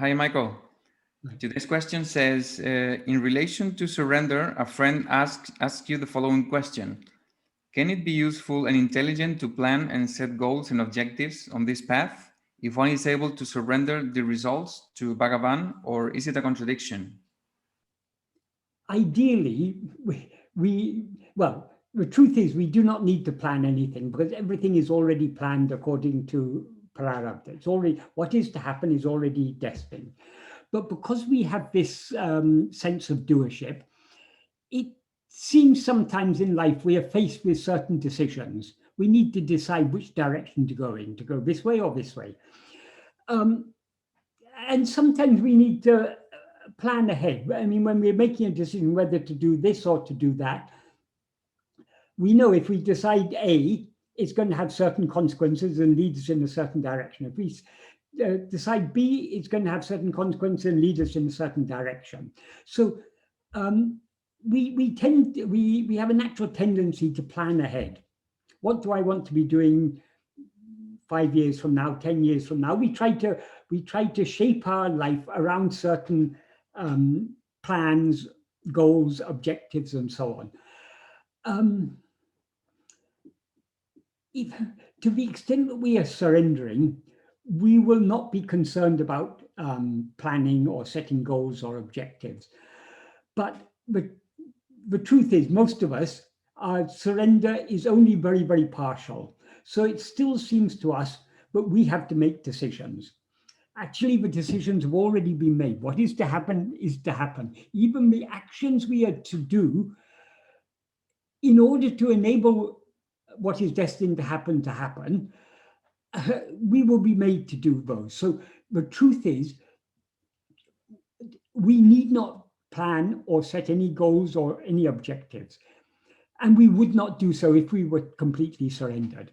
Hi, Michael. Today's question says, in relation to surrender, a friend asks you the following question. Can it be useful and intelligent to plan and set goals and objectives on this path if one is able to surrender the results to Bhagavan, or is it a contradiction? Ideally, well, the truth is we do not need to plan anything because everything is already planned according to Prarabdha. It's already, what is to happen is already destined. But because we have this sense of doership, it seems sometimes in life we are faced with certain decisions. We need to decide which direction to go in, to go this way or this way. And sometimes we need to plan ahead. I mean, when we're making a decision whether to do this or to do that, we know if we decide A, it's going to have certain consequences and lead us in a certain direction. If we decide B, it's going to have certain consequences and lead us in a certain direction. So we have a natural tendency to plan ahead. What do I want to be doing 5 years from now, 10 years from now? We try to shape our life around certain plans, goals, objectives, and so on. To the extent that we are surrendering, we will not be concerned about planning or setting goals or objectives. But the truth is, most of us, our surrender is only very, very partial. So it still seems to us that we have to make decisions. Actually, the decisions have already been made. What is to happen is to happen. Even the actions we are to do, in order to enable what is destined to happen, we will be made to do those. So the truth is, we need not plan or set any goals or any objectives. And we would not do so if we were completely surrendered.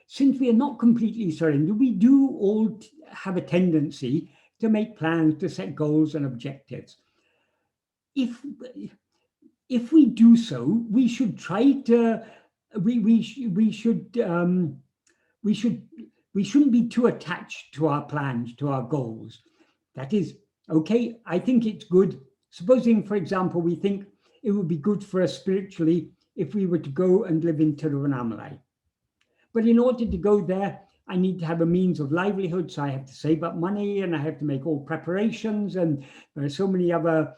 Since we are not completely surrendered, we do all have a tendency to make plans, to set goals and objectives. If we do so, we should try to, we shouldn't be too attached to our plans, to our goals. That is, okay, I think it's good. Supposing, for example, we think it would be good for us spiritually if we were to go and live in Tiruvannamalai. But in order to go there, I need to have a means of livelihood. So I have to save up money and I have to make all preparations. And there are so many other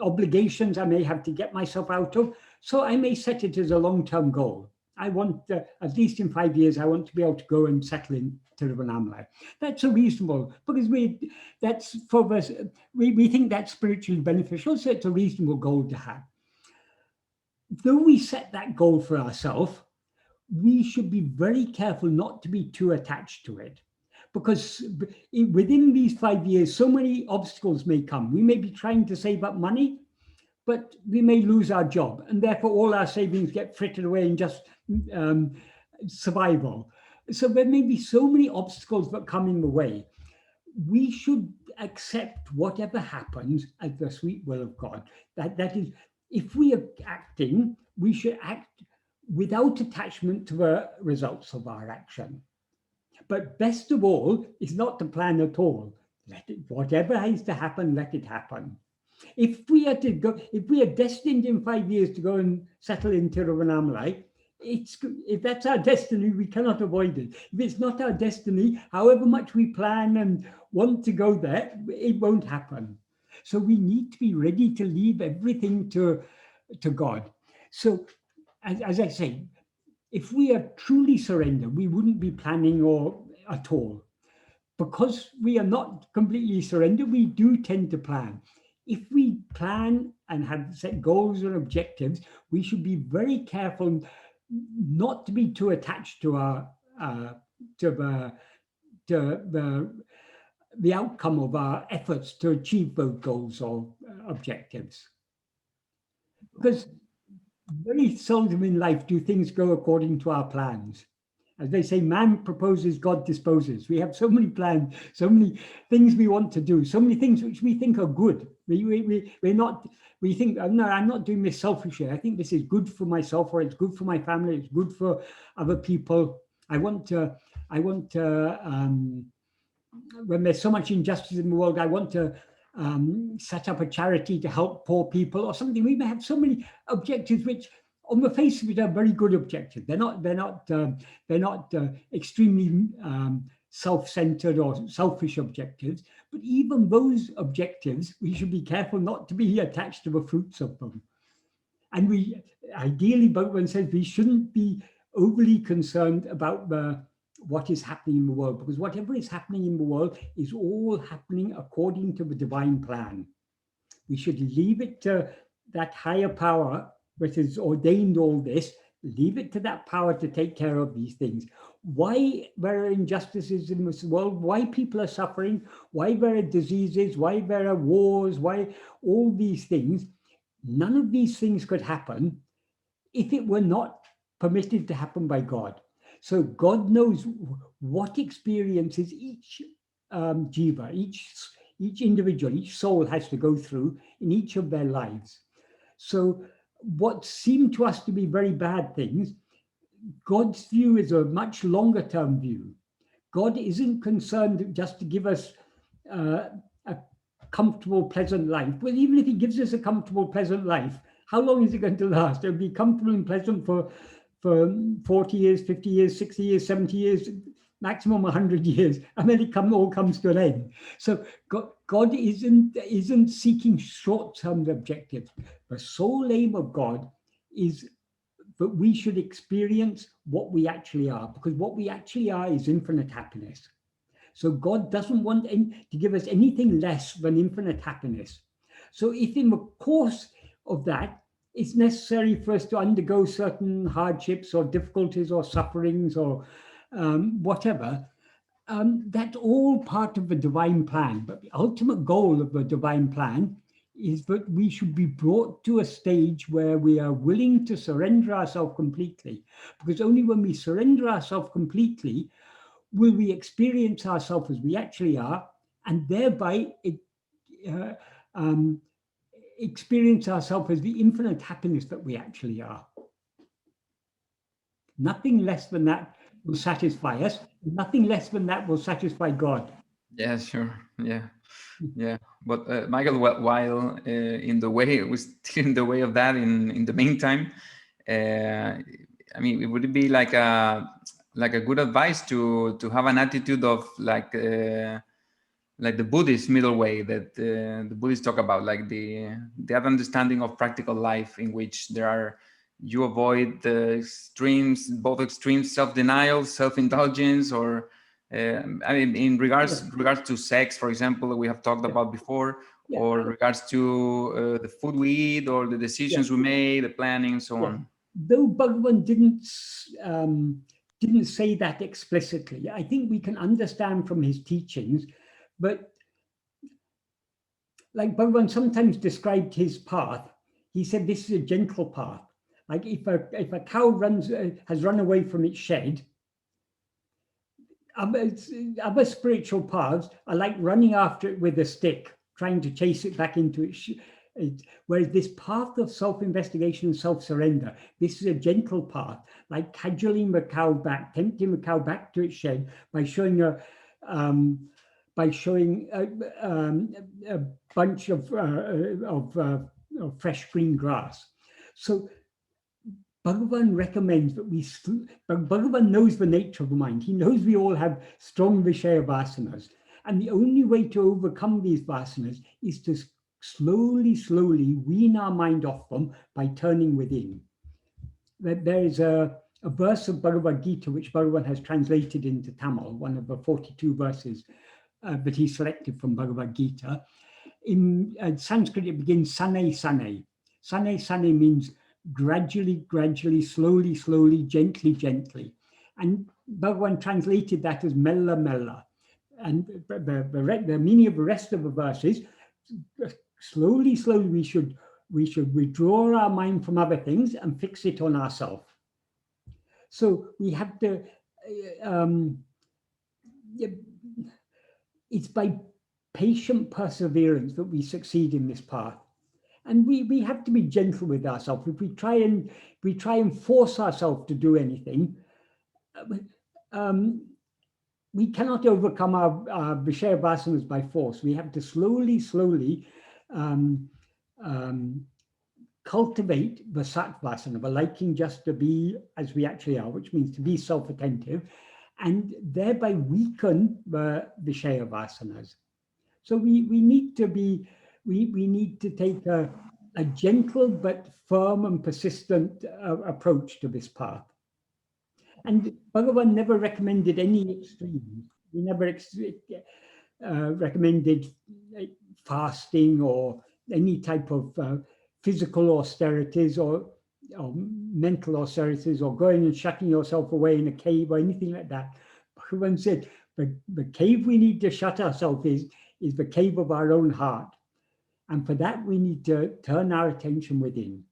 obligations I may have to get myself out of. So I may set it as a long-term goal. I want, at least in 5 years, I want to be able to go and settle in Tiruvannamalai. That's a reasonable, because we think that's spiritually beneficial, so it's a reasonable goal to have. Though we set that goal for ourselves, we should be very careful not to be too attached to it. Because within these 5 years, so many obstacles may come. We may be trying to save up money, but we may lose our job. And therefore, all our savings get frittered away in just survival. So there may be so many obstacles that come in the way. We should accept whatever happens as the sweet will of God. That is, if we are acting, we should act without attachment to the results of our action. But best of all is not to plan at all. Whatever is to happen, let it happen. If we are destined in 5 years to go and settle in Tiruvannamalai, if that's our destiny, we cannot avoid it. If it's not our destiny, however much we plan and want to go there, it won't happen. So we need to be ready to leave everything to God. So as I say, if we are truly surrendered, we wouldn't be planning at all. Because we are not completely surrendered, we do tend to plan. If we plan and have set goals and objectives, we should be very careful not to be too attached to the outcome of our efforts to achieve those goals or objectives. Because very seldom in life do things go according to our plans. As they say, man proposes, God disposes. We have so many plans, so many things we want to do, so many things which we think are good. We think, oh, no, I'm not doing this selfishly. I think this is good for myself, or it's good for my family, it's good for other people. I want to when there's so much injustice in the world, I want to set up a charity to help poor people or something. We may have so many objectives which, on the face of it, are very good objectives. They're not. Extremely self-centered or selfish objectives. But even those objectives, we should be careful not to be attached to the fruits of them. And we ideally, Bhagavan says, we shouldn't be overly concerned about what is happening in the world, because whatever is happening in the world is all happening according to the divine plan. We should leave it to that higher power that has ordained all this, leave it to that power to take care of these things. Why there are injustices in this world, why people are suffering, why there are diseases, why there are wars, why all these things, none of these things could happen if it were not permitted to happen by God. So God knows what experiences each jiva, each individual, each soul has to go through in each of their lives. So what seem to us to be very bad things, God's view is a much longer term view. God isn't concerned just to give us a comfortable, pleasant life. But even if he gives us a comfortable, pleasant life, how long is it going to last? It'll be comfortable and pleasant for 40 years, 50 years, 60 years, 70 years, maximum 100 years, and then it all comes to an end. So God isn't seeking short-term objectives. The sole aim of God is that we should experience what we actually are, because what we actually are is infinite happiness. So God doesn't want to give us anything less than infinite happiness. So if in the course of that, it's necessary for us to undergo certain hardships or difficulties or sufferings or whatever, that's all part of the divine plan. But the ultimate goal of the divine plan is that we should be brought to a stage where we are willing to surrender ourselves completely. Because only when we surrender ourselves completely will we experience ourselves as we actually are, and thereby experience ourselves as the infinite happiness that we actually are. Nothing less than that will satisfy us. Nothing less than that will satisfy God. Yeah, sure. Yeah. But Michael, while in the way, we're still in the way of that. In the meantime, I mean, it would be like a good advice to have an attitude of like the Buddhist middle way that the Buddhists talk about, like that understanding of practical life in which you avoid the extremes, both extremes, self-denial, self-indulgence, or I mean, in regards to sex, for example, we have talked about before, or regards to the food we eat, or the decisions we made, the planning, and so on. Though Bhagavan didn't say that explicitly, I think we can understand from his teachings. But like Bhagavan sometimes described his path, he said this is a gentle path. Like if a cow has run away from its shed, other spiritual paths are like running after it with a stick, trying to chase it back into its whereas this path of self-investigation and self-surrender, this is a gentle path, like cajoling the cow back, tempting the cow back to its shed by showing a bunch of fresh green grass. So Bhagavan recommends that Bhagavan knows the nature of the mind. He knows we all have strong Vishaya vasanas. And the only way to overcome these vasanas is to slowly wean our mind off them by turning within. There is a verse of Bhagavad Gita, which Bhagavan has translated into Tamil, one of the 42 verses that he selected from Bhagavad Gita. In Sanskrit, it begins sane sane. Sane sane means gradually, slowly, gently. And Bhagavan translated that as mella mella. And the meaning of the rest of the verses, slowly, we should withdraw our mind from other things and fix it on ourselves. So we have to, it's by patient perseverance that we succeed in this path. And we have to be gentle with ourselves. If we try and force ourselves to do anything, we cannot overcome our Vishaya vasanas by force. We have to slowly um, um, cultivate the Satvasana, the liking just to be as we actually are, which means to be self-attentive, and thereby weaken the Vishaya vasanas. So we need to be, we need to take a gentle but firm and persistent approach to this path. And Bhagavan never recommended any extremes. He never recommended fasting or any type of physical austerities or mental austerities or going and shutting yourself away in a cave or anything like that. Bhagavan said the cave we need to shut ourselves is the cave of our own heart. And for that, we need to turn our attention within.